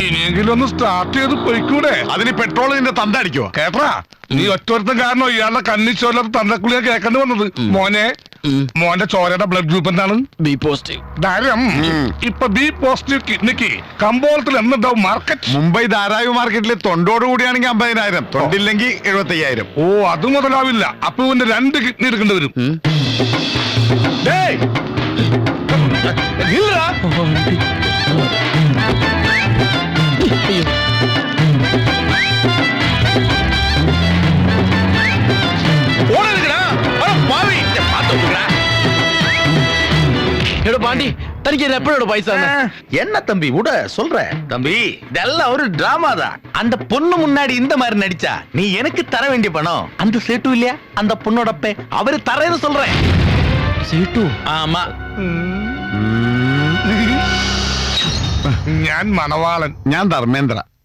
ഇനിയെങ്കിലും ഒന്ന് സ്റ്റാർട്ട് ചെയ്ത് പോയിക്കൂടെ? അതിന് പെട്രോൾ നിന്റെ തന്ത അടിക്കുവോ? കേട്ടാ, നീ ഒറ്റൊരുത്തം കാരണം ഇയാളുടെ കണ്ണിച്ചോല തന്തക്കുളിയാ കേൾക്കേണ്ടി വന്നത്. മോനെ, മോന്റെ ചോരയുടെ ബ്ലഡ് ഗ്രൂപ്പ് എന്താണ്? B positive. ധാരം. ഇപ്പൊ ബി പോസിറ്റീവ് കിഡ്നിക്ക് കമ്പോളത്തിൽ എന്തുണ്ടാവും മാർക്കറ്റ്? മുംബൈ ധാരാവി മാർക്കറ്റിൽ തൊണ്ടോട് കൂടിയാണെങ്കിൽ 50,000, തൊണ്ടില്ലെങ്കിൽ 75,000. ഓ, അത് മുതലാവില്ല. അപ്പൊ ഇവന്റെ 2 കിഡ്നി എടുക്കേണ്ടി വരും. பாண்டி தனிக்கு எப்போட பைசா என்ன தம்பி விட சொல்ற தம்பி, இதெல்லாம் ஒரு டிராமா தான். அந்த பொண்ணு முன்னாடி இந்த மாதிரி நடிச்சா நீ எனக்கு தர வேண்டிய பணம் அந்த சேட்டு இல்லையா, அந்த பொண்ணோட அப்பே அவரு தரேன்னு சொல்றேன். சேட்டு? ஆமா. ഞാൻ മണവാളൻ. ഞാൻ ധർമ്മേന്ദ്ര.